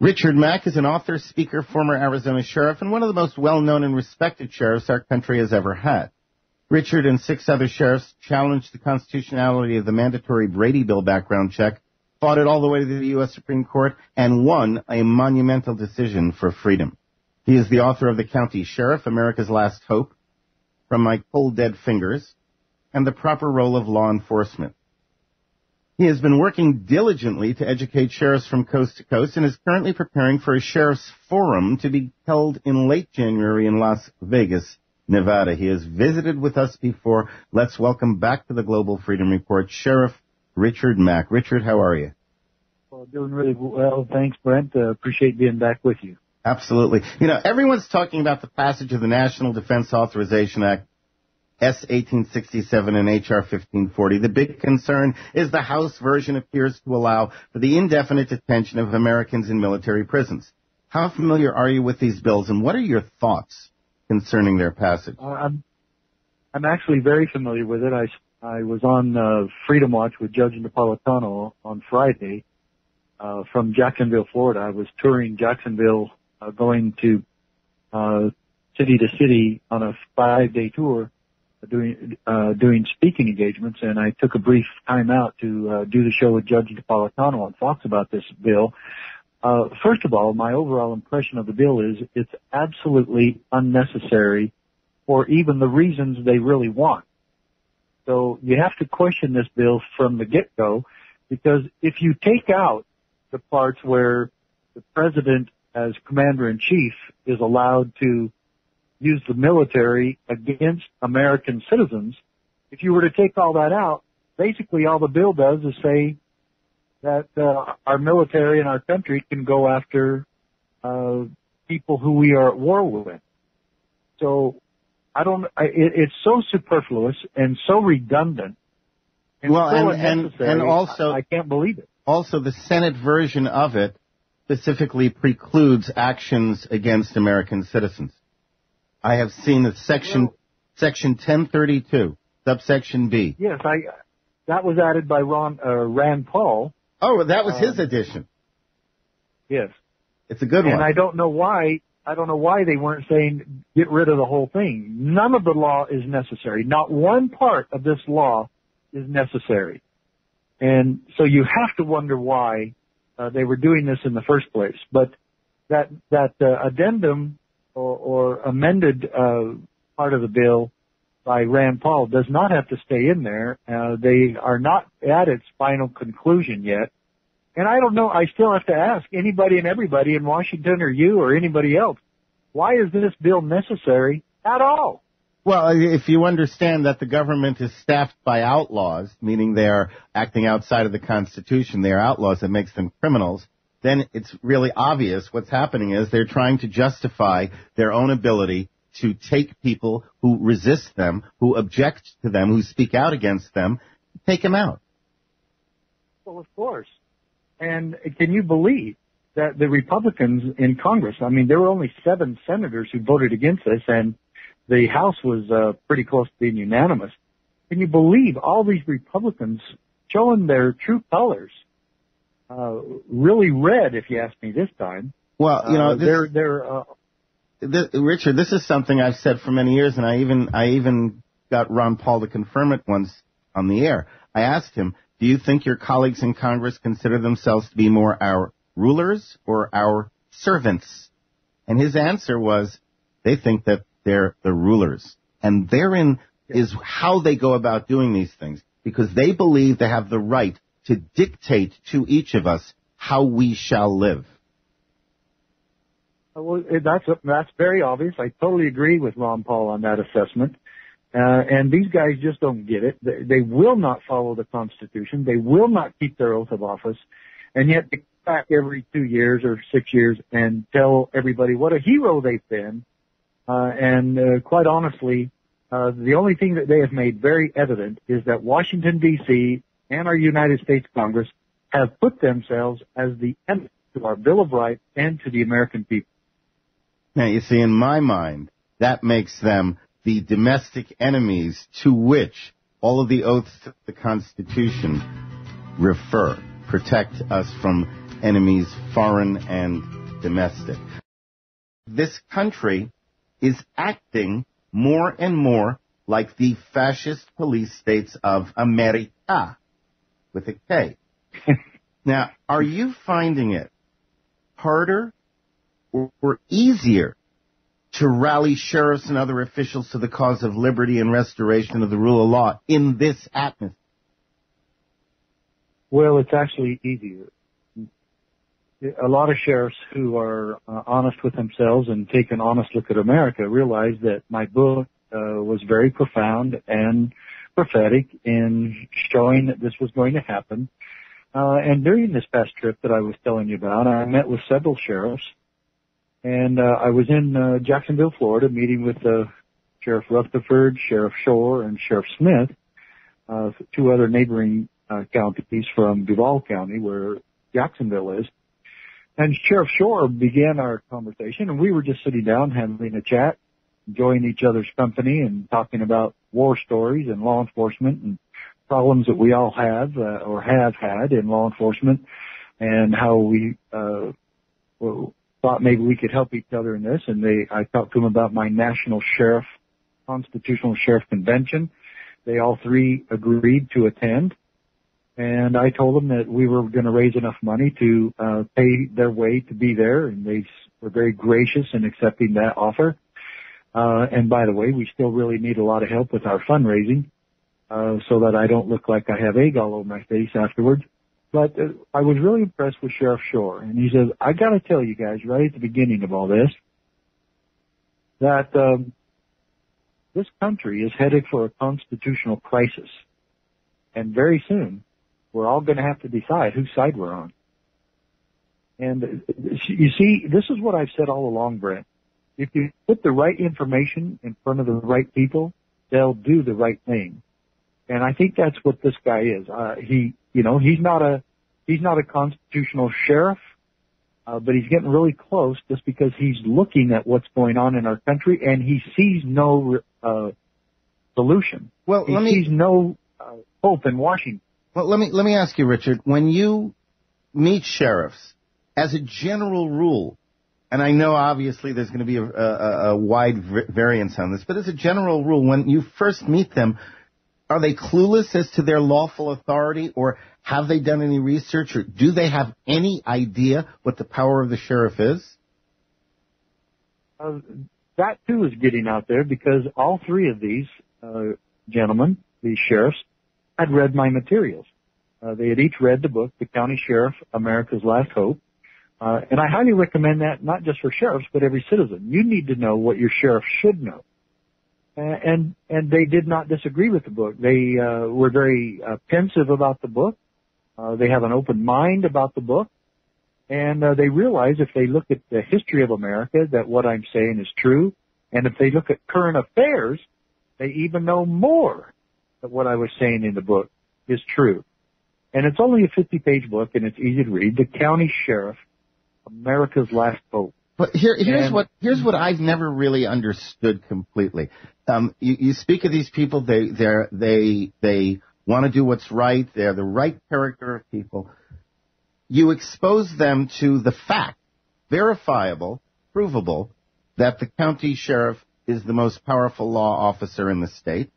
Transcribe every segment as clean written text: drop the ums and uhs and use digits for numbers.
Richard Mack is an author, speaker, former Arizona sheriff, and one of the most well-known and respected sheriffs our country has ever had. Richard and 6 other sheriffs challenged the constitutionality of the mandatory Brady Bill background check, fought it all the way to the U.S. Supreme Court, and won a monumental decision for freedom. He is the author of The County Sheriff, America's Last Hope, From My Cold Dead Fingers, and The Proper Role of Law Enforcement. He has been working diligently to educate sheriffs from coast to coast and is currently preparing for a sheriff's forum to be held in late January in Las Vegas, Nevada. He has visited with us before. Let's welcome back to the Global Freedom Report, Sheriff Richard Mack. Richard, how are you? Well, doing really well. Thanks, Brent. Appreciate being back with you. Absolutely. You know, everyone's talking about the passage of the National Defense Authorization Act, S. 1867 and H.R. 1540. The big concern is the House version appears to allow for the indefinite detention of Americans in military prisons. How familiar are you with these bills, and what are your thoughts concerning their passage? I'm actually very familiar with it. I was on Freedom Watch with Judge Napolitano on Friday from Jacksonville, Florida. I was touring Jacksonville, going to city to city on a 5-day tour, doing speaking engagements, and I took a brief time out to do the show with Judge Napolitano on Fox about this bill. First of all, my overall impression of the bill is it's absolutely unnecessary for even the reasons they really want. So you have to question this bill from the get-go, because if you take out the parts where the president as commander-in-chief is allowed to use the military against American citizens, if you were to take all that out, basically all the bill does is say that our military and our country can go after people who we are at war with. So it's so superfluous and so redundant and so unnecessary. And also, I can't believe it. Also, the Senate version of it specifically precludes actions against American citizens. I have seen that section 1032, subsection B. Yes, that was added by Rand Paul. Oh, that was his addition. Yes. It's a good one. And I don't know why they weren't saying get rid of the whole thing. None of the law is necessary. Not one part of this law is necessary. And so you have to wonder why they were doing this in the first place. But that addendum or amended part of the bill by Rand Paul does not have to stay in there. They are not at its final conclusion yet. And I don't know, I still have to ask anybody and everybody in Washington or you or anybody else, why is this bill necessary at all? Well, if you understand that the government is staffed by outlaws, meaning they are acting outside of the Constitution, they are outlaws that makes them criminals, then it's really obvious what's happening is they're trying to justify their own ability to take people who resist them, who object to them, who speak out against them, take them out. Well, of course. And can you believe that the Republicans in Congress, I mean, there were only 7 senators who voted against this, and the House was pretty close to being unanimous. Can you believe all these Republicans showing their true colors? Really red, if you ask me this time. Well, you know, Richard, this is something I've said for many years, and I even got Ron Paul to confirm it once on the air. I asked him, do you think your colleagues in Congress consider themselves to be more our rulers or our servants? And his answer was, they think that they're the rulers. And therein is how they go about doing these things, because they believe they have the right to dictate to each of us how we shall live. Well, that's very obvious. I totally agree with Ron Paul on that assessment. And these guys just don't get it. They will not follow the Constitution. They will not keep their oath of office. And yet they come back every 2 years or 6 years and tell everybody what a hero they've been. And quite honestly, the only thing that they have made very evident is that Washington, D.C., and our United States Congress have put themselves as the enemy to our Bill of Rights and to the American people. Now, you see, in my mind, that makes them the domestic enemies to which all of the oaths of the Constitution refer, protect us from enemies, foreign and domestic. This country is acting more and more like the fascist police states of America, with a K. Now, are you finding it harder or easier to rally sheriffs and other officials to the cause of liberty and restoration of the rule of law in this atmosphere? Well, it's actually easier. A lot of sheriffs who are honest with themselves and take an honest look at America realize that my book was very profound and prophetic in showing that this was going to happen. And during this past trip that I was telling you about, I met with several sheriffs, and I was in Jacksonville, Florida, meeting with Sheriff Rutherford, Sheriff Shore, and Sheriff Smith, two other neighboring counties from Duval County, where Jacksonville is. And Sheriff Shore began our conversation, and we were just sitting down having a chat, enjoying each other's company and talking about war stories and law enforcement and problems that we all have or have had in law enforcement, and how we thought maybe we could help each other in this. And I talked to them about my national sheriff, constitutional sheriff convention. They all three agreed to attend. And I told them that we were going to raise enough money to pay their way to be there, and they were very gracious in accepting that offer. And by the way, we still really need a lot of help with our fundraising, so that I don't look like I have egg all over my face afterwards. But I was really impressed with Sheriff Shore, and he says, I got to tell you guys right at the beginning of all this that this country is headed for a constitutional crisis, and very soon we're all going to have to decide whose side we're on. And you see, this is what I've said all along, Brent. If you put the right information in front of the right people, they'll do the right thing. And I think that's what this guy is. He's not a constitutional sheriff, but he's getting really close just because he's looking at what's going on in our country, and he sees no solution. Well, he sees no hope in Washington. Well, let me ask you, Richard, when you meet sheriffs, as a general rule, and I know obviously there's going to be a wide variance on this, but as a general rule, when you first meet them, are they clueless as to their lawful authority, or have they done any research, or do they have any idea what the power of the sheriff is? That, too, is getting out there, because all three of these gentlemen, these sheriffs, had read my materials. They had each read the book, The County Sheriff, America's Last Hope. And I highly recommend that, not just for sheriffs, but every citizen. You need to know what your sheriff should know. And they did not disagree with the book. They were very pensive about the book. They have an open mind about the book. And they realize if they look at the history of America that what I'm saying is true. And if they look at current affairs, they even know more that what I was saying in the book is true. And it's only a 50-page book, and it's easy to read. The County Sheriff, America's Last Hope. But here's what I've never really understood completely. You speak of these people; they want to do what's right. They're the right character of people. You expose them to the fact, verifiable, provable, that the county sheriff is the most powerful law officer in the state.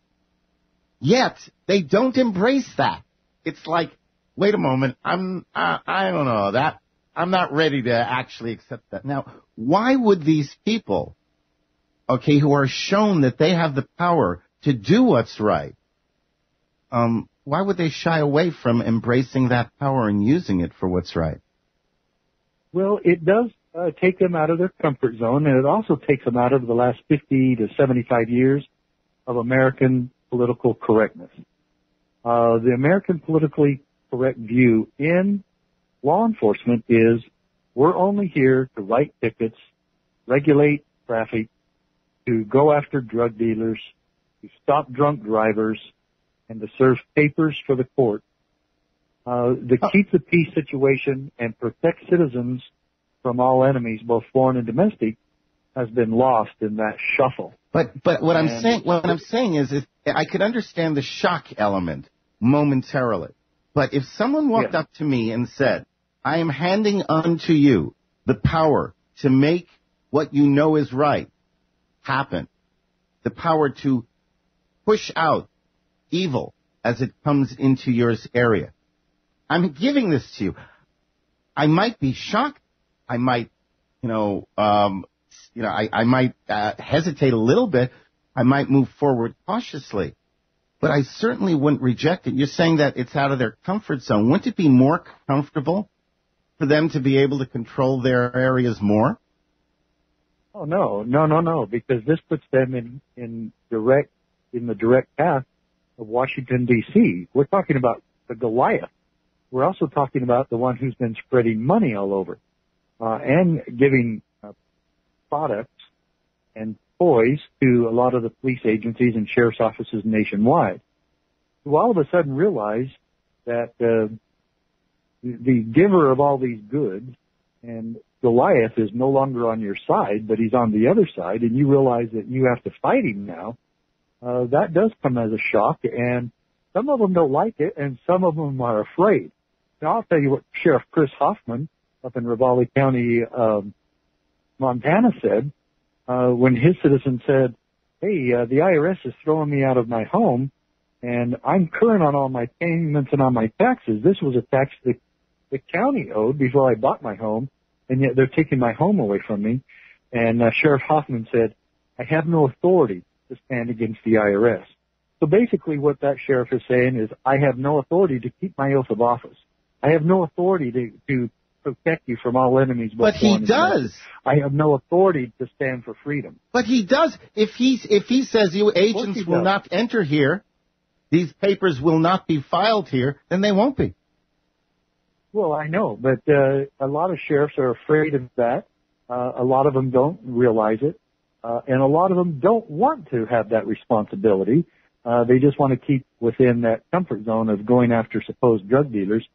Yet they don't embrace that. It's like, wait a moment, I don't know that. I'm not ready to actually accept that. Now, why would these people, who are shown that they have the power to do what's right, why would they shy away from embracing that power and using it for what's right? Well, it does take them out of their comfort zone, and it also takes them out of the last 50 to 75 years of American political correctness. The American politically correct view in law enforcement is we're only here to write tickets, regulate traffic, to go after drug dealers, to stop drunk drivers, and to serve papers for the court. To keep the peace situation and protect citizens from all enemies, both foreign and domestic, has been lost in that shuffle. But what I'm saying is I could understand the shock element momentarily. But if someone walked up to me and said, I am handing unto you the power to make what you know is right happen. The power to push out evil as it comes into your area. I'm giving this to you. I might be shocked. I might, I might hesitate a little bit. I might move forward cautiously. But I certainly wouldn't reject it. You're saying that it's out of their comfort zone. Wouldn't it be more comfortable for them to be able to control their areas more? Oh, no, because this puts them in the direct path of Washington, D.C. We're talking about the Goliath. We're also talking about the one who's been spreading money all over and giving products and toys to a lot of the police agencies and sheriff's offices nationwide, who all of a sudden realize that the giver of all these goods and Goliath is no longer on your side, but he's on the other side, and you realize that you have to fight him now. That does come as a shock, and some of them don't like it, and some of them are afraid. Now, I'll tell you what Sheriff Chris Hoffman up in Ravalli County, Montana said when his citizen said, hey, the IRS is throwing me out of my home, and I'm current on all my payments and on my taxes. This was a tax the county owed before I bought my home, and yet they're taking my home away from me. And Sheriff Hoffman said, I have no authority to stand against the IRS. So basically what that sheriff is saying is, I have no authority to keep my oath of office. I have no authority to protect you from all enemies. But he does. I have no authority to stand for freedom. But he does. If he says you agents will not enter here, these papers will not be filed here, then they won't be. Well, I know, but a lot of sheriffs are afraid of that. A lot of them don't realize it, and a lot of them don't want to have that responsibility. They just want to keep within that comfort zone of going after supposed drug dealers.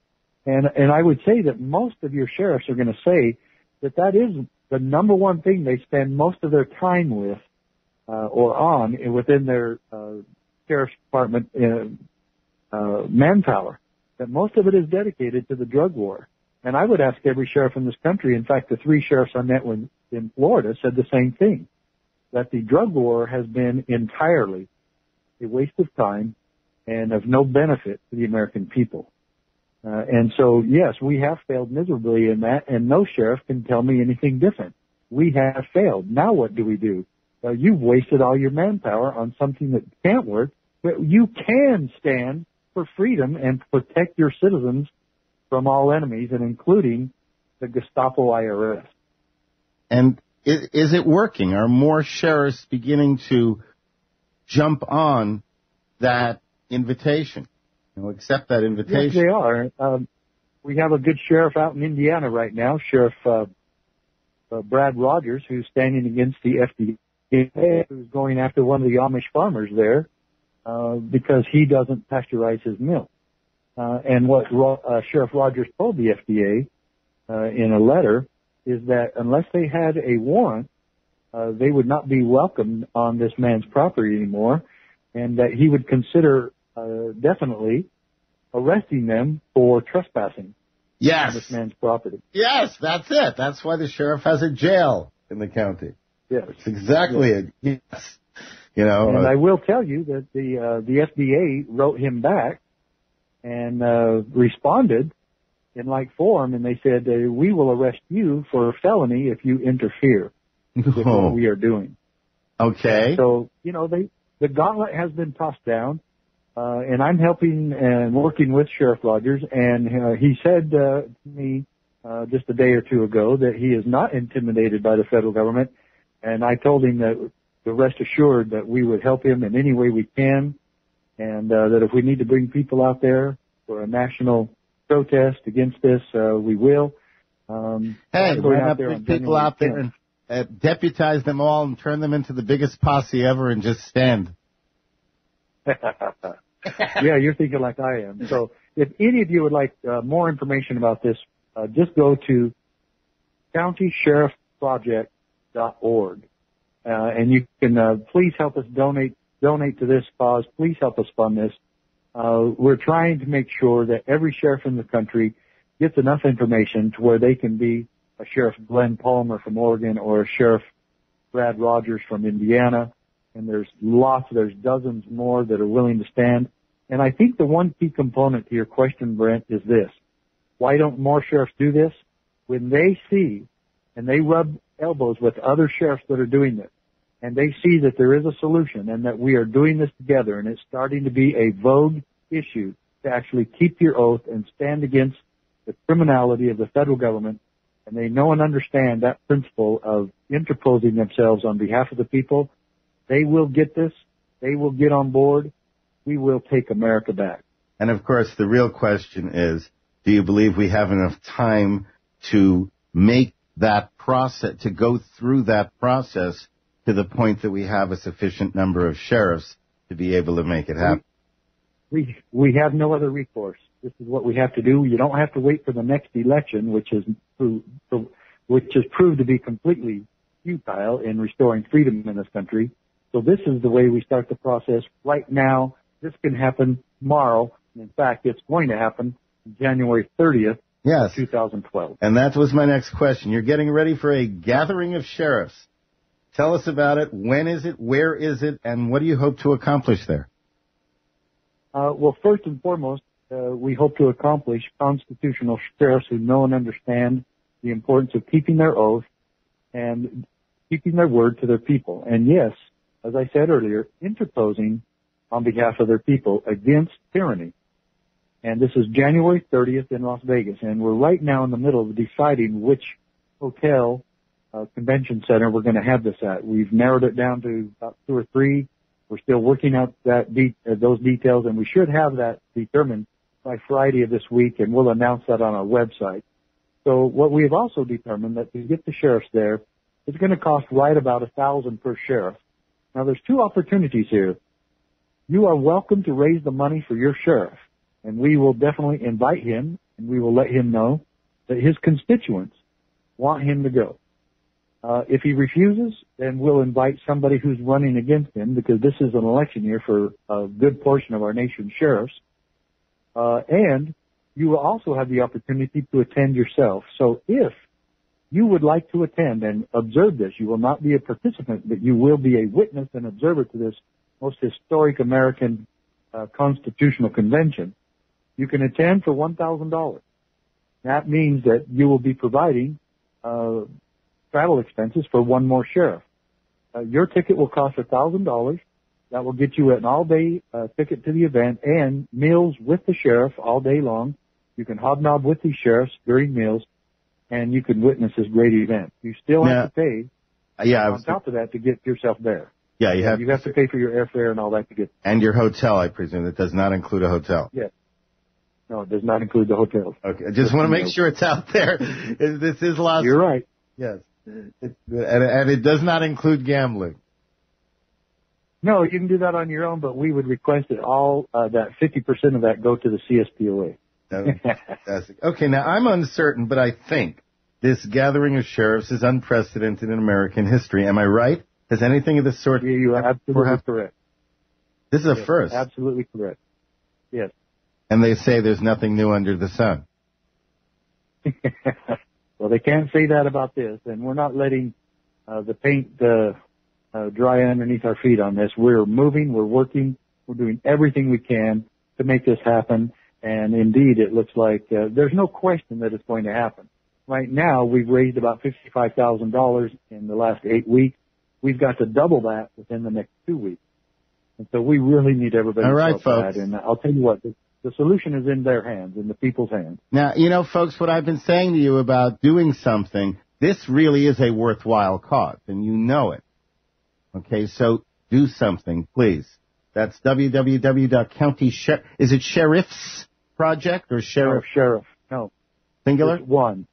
And I would say that most of your sheriffs are going to say that is the number one thing they spend most of their time with or on within their sheriff's department manpower. That most of it is dedicated to the drug war. And I would ask every sheriff in this country, in fact, the 3 sheriffs I met in Florida said the same thing, that the drug war has been entirely a waste of time and of no benefit to the American people. And so, yes, we have failed miserably in that, and no sheriff can tell me anything different. We have failed. Now what do we do? You've wasted all your manpower on something that can't work, but you can stand for freedom and protect your citizens from all enemies, and including the Gestapo IRS. And is it working? Are more sheriffs beginning to jump on that invitation? Accept that invitation? Yes, they are. We have a good sheriff out in Indiana right now, Sheriff Brad Rogers, who's standing against the FDA, who's going after one of the Amish farmers there because he doesn't pasteurize his milk. And what Sheriff Rogers told the FDA in a letter is that unless they had a warrant, they would not be welcomed on this man's property anymore, and that he would consider definitely arresting them for trespassing on this man's property. Yes, that's it. That's why the sheriff has a jail in the county. Yes. That's exactly it. Yes. And I will tell you that the FDA wrote him back and responded in like form, and they said, we will arrest you for a felony if you interfere with what we are doing. Okay. So, the gauntlet has been tossed down, and I'm helping and working with Sheriff Rogers, and he said to me just a day or two ago that he is not intimidated by the federal government, and I told him that to rest assured that we would help him in any way we can, and that if we need to bring people out there for a national protest against this, we will. Hey, why not bring people out there and deputize them all and turn them into the biggest posse ever and just stand? Yeah, you're thinking like I am. So if any of you would like more information about this, just go to countysheriffproject.org. And you can please help us donate to this cause. Please help us fund this. We're trying to make sure that every sheriff in the country gets enough information to where they can be a Sheriff Glenn Palmer from Oregon or a Sheriff Brad Rogers from Indiana. And there's dozens more that are willing to stand. And I think the one key component to your question, Brent, is this. Why don't more sheriffs do this? When they see and they rub elbows with other sheriffs that are doing this, and they see that there is a solution and that we are doing this together, and it's starting to be a vogue issue to actually keep your oath and stand against the criminality of the federal government, and they know and understand that principle of interposing themselves on behalf of the people, they will get this. They will get on board. We will take America back. And, of course, the real question is, do you believe we have enough time to make that process, to go through that process to the point that we have a sufficient number of sheriffs to be able to make it happen? We have no other recourse. This is what we have to do. You don't have to wait for the next election, which has proved to be completely futile in restoring freedom in this country. So this is the way we start the process right now. This can happen tomorrow. In fact, it's going to happen January 30th, yes, 2012. And that was my next question. You're getting ready for a gathering of sheriffs. Tell us about it. When is it? Where is it? And what do you hope to accomplish there? Well, first and foremost, we hope to accomplish constitutional sheriffs who know and understand the importance of keeping their oath and keeping their word to their people. And yes, as I said earlier, interposing on behalf of their people against tyranny. And this is January 30th in Las Vegas, and we're right now in the middle of deciding which hotel, convention center we're going to have this at. We've narrowed it down to about 2 or 3. We're still working out those details, and we should have that determined by Friday of this week, and we'll announce that on our website. So what we have also determined that to get the sheriffs there, it's going to cost right about $1,000 per sheriff. Now, there's 2 opportunities here. You are welcome to raise the money for your sheriff, and we will definitely invite him, and we will let him know that his constituents want him to go. If he refuses, then we'll invite somebody who's running against him, because this is an election year for a good portion of our nation's sheriffs. And you will also have the opportunity to attend yourself. So if you would like to attend and observe this, you will not be a participant, but you will be a witness and observer to this most historic American constitutional convention. You can attend for $1,000. That means that you will be providing travel expenses for one more sheriff. Your ticket will cost $1,000. That will get you an all-day ticket to the event and meals with the sheriff all day long. You can hobnob with these sheriffs during meals, and you can witness this great event. You still have to pay on top of that to get yourself there. Yeah, you have to pay for your airfare and all that to get there. And your hotel, I presume. It does not include a hotel. Yes. No, it does not include the hotels. Okay, I just want to make sure it's out there. This is Las. You're right. Yes. And it does not include gambling. No, you can do that on your own, but we would request that all that 50% of that go to the CSPOA. Fantastic. Okay, now I'm uncertain, but I think this gathering of sheriffs is unprecedented in American history. Am I right? Has anything of this sort? Yeah, you are absolutely correct. This is a first. Absolutely correct. Yes. And they say there's nothing new under the sun. Well, they can't say that about this, and we're not letting the paint dry underneath our feet on this. We're moving, we're working, we're doing everything we can to make this happen, and indeed it looks like there's no question that it's going to happen. Right now, we've raised about $55,000 in the last 8 weeks. We've got to double that within the next 2 weeks. And so we really need everybody to help that. And I'll tell you what, the solution is in their hands, in the people's hands. Now, you know, folks, what I've been saying to you about doing something, this really is a worthwhile cause, and you know it. Okay, so do something, please. That's www.county-sheriff. Is it Sheriff's Project or Sheriff? No, Sheriff. No. Singular? Just one.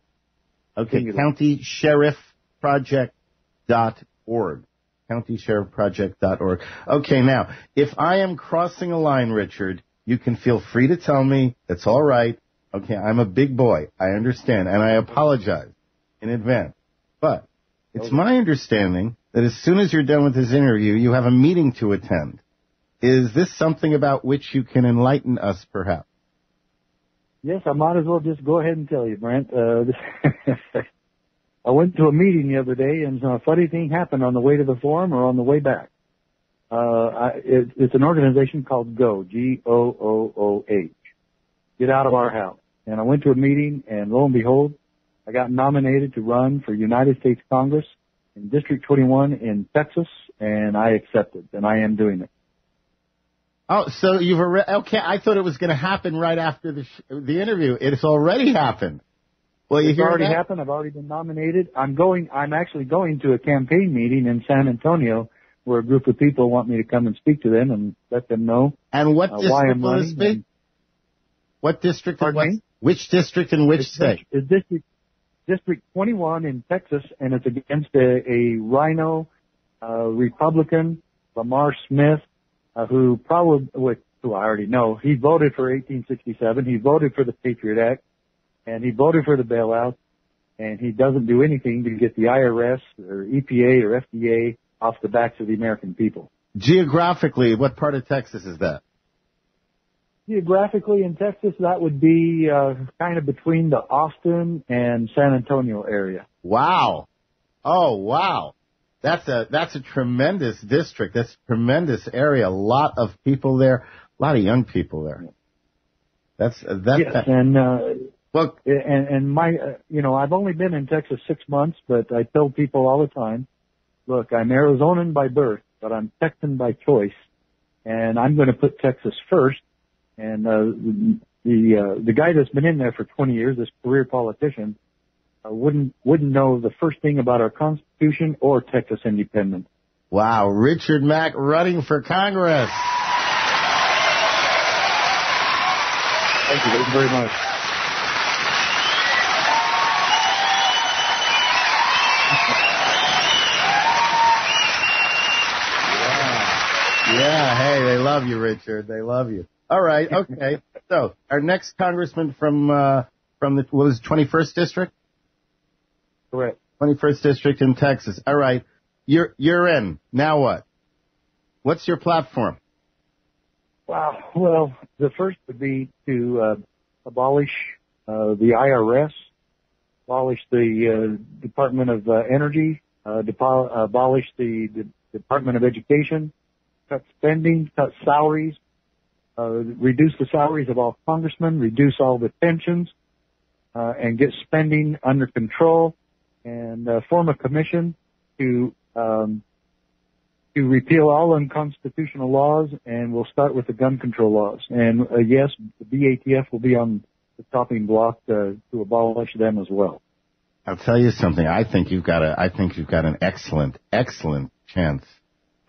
Okay, CountySheriffProject.org. CountySheriffProject.org. Okay, now, if I am crossing a line, Richard, you can feel free to tell me. It's all right. Okay, I'm a big boy. I understand, and I apologize in advance. But it's my understanding that as soon as you're done with this interview, you have a meeting to attend. Is this something about which you can enlighten us, perhaps? Yes, I might as well just go ahead and tell you, Brent. I went to a meeting the other day, and a funny thing happened on the way to the forum or on the way back. It's an organization called GOOH, G-O-O-O-H. Get out of our house. And I went to a meeting, and lo and behold, I got nominated to run for United States Congress in District 21 in Texas, and I accepted, and I am doing it. Oh, so you've already, okay, I thought it was going to happen right after the interview. It's already happened. Well, you it's hear already that? happened. I've already been nominated. I'm actually going to a campaign meeting in San Antonio where a group of people want me to come and speak to them and let them know and what why I'm will this running. be? What district? Pardon me? Which district and which state? It's District 21 in Texas, and it's against a rhino Republican, Lamar Smith, who I already know. He voted for 1867. He voted for the Patriot Act, and he voted for the bailout, and he doesn't do anything to get the IRS or EPA or FDA off the backs of the American people. Geographically, what part of Texas is that? Geographically in Texas, that would be kind of between the Austin and San Antonio area. Wow. Oh, wow. That's a tremendous district. That's a tremendous area. A lot of people there, a lot of young people there. Yes, and well, and my I've only been in Texas 6 months, but I tell people all the time, look, I'm Arizonan by birth, but I'm Texan by choice, and I'm going to put Texas first. And the guy that's been in there for 20 years, this career politician, wouldn't know the first thing about our Constitution or Texas independence. Wow, Richard Mack running for Congress. Thank you very much. Yeah, hey, they love you, Richard. They love you. All right, okay. So, our next congressman from the, what was it, 21st District? Correct. 21st District in Texas. All right, you're in. Now what? What's your platform? Wow. Well, the first would be to abolish the IRS, abolish the Department of Energy, abolish the Department of Education, cut spending, cut salaries, reduce the salaries of all congressmen, reduce all the pensions, and get spending under control, and form a commission to repeal all unconstitutional laws, and we'll start with the gun control laws. And yes, the BATF will be on the chopping block to abolish them as well. I'll tell you something. I think you've got an excellent chance.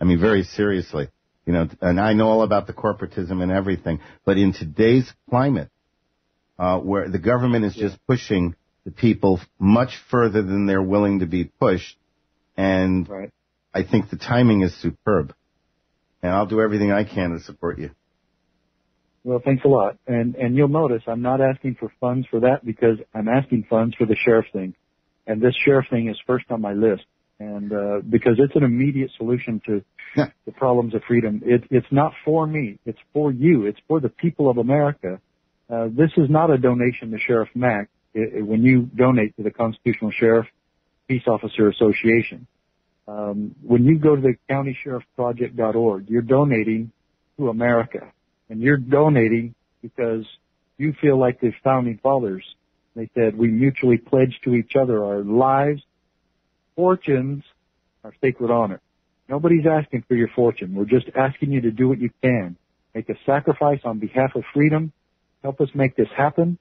I mean, very seriously. You know, and I know all about the corporatism and everything, but in today's climate, where the government is just pushing the people much further than they're willing to be pushed, and right. I think the timing is superb. And I'll do everything I can to support you. Well, thanks a lot. And you'll notice I'm not asking for funds for that because I'm asking funds for the sheriff thing. And this sheriff thing is first on my list. And because it's an immediate solution to the problems of freedom. It's not for me. It's for you. It's for the people of America. This is not a donation to Sheriff Mack when you donate to the Constitutional Sheriff Peace Officer Association. When you go to the countysheriffproject.org, you're donating to America. And you're donating because you feel like the founding fathers. They said, we mutually pledge to each other our lives, fortunes, our sacred honor. Nobody's asking for your fortune. We're just asking you to do what you can. Make a sacrifice on behalf of freedom. Help us make this happen.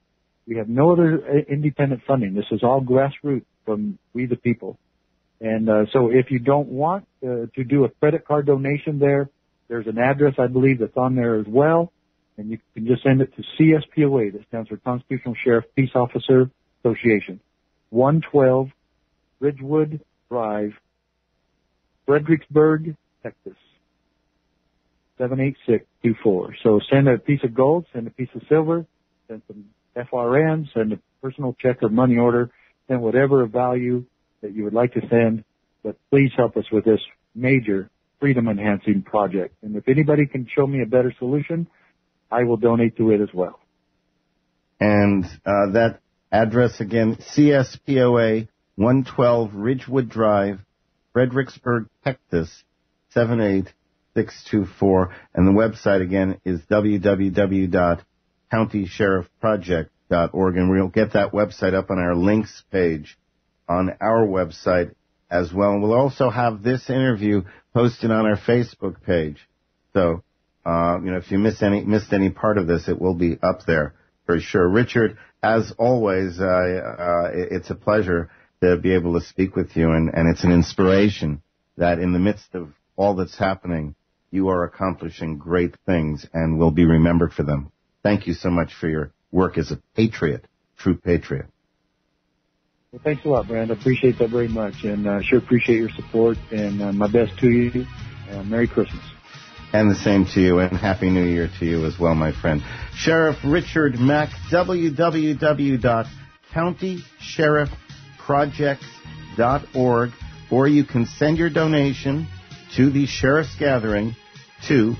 We have no other independent funding. This is all grassroots from we the people. And so if you don't want to do a credit card donation there's an address, I believe, that's on there as well. And you can just send it to CSPOA. That stands for Constitutional Sheriff Peace Officer Association. 112 Ridgewood Drive, Fredericksburg, Texas. 78624. So send a piece of gold, send a piece of silver, send some FRN, send a personal check or money order, send whatever value that you would like to send. But please help us with this major freedom-enhancing project. And if anybody can show me a better solution, I will donate to it as well. And that address again, CSPOA 112 Ridgewood Drive, Fredericksburg, Texas, 78624. And the website again is www.countysheriffproject.org. And we'll get that website up on our links page on our website as well. And we'll also have this interview posted on our Facebook page. So, if you missed any part of this, it will be up there for sure. Richard, as always, it's a pleasure to be able to speak with you, and it's an inspiration that in the midst of all that's happening, you are accomplishing great things and will be remembered for them. Thank you so much for your work as a patriot, true patriot. Well, thanks a lot, Brand. I appreciate that very much, and sure appreciate your support, and my best to you. Merry Christmas. And the same to you, and Happy New Year to you as well, my friend. Sheriff Richard Mack, www.countysheriffprojects.org, or you can send your donation to the Sheriff's Gathering to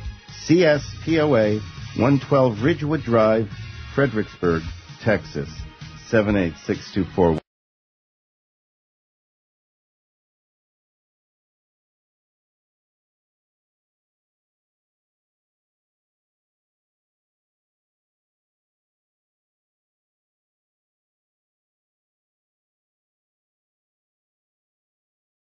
CSPOA 112 Ridgewood Drive, Fredericksburg, Texas, 78624.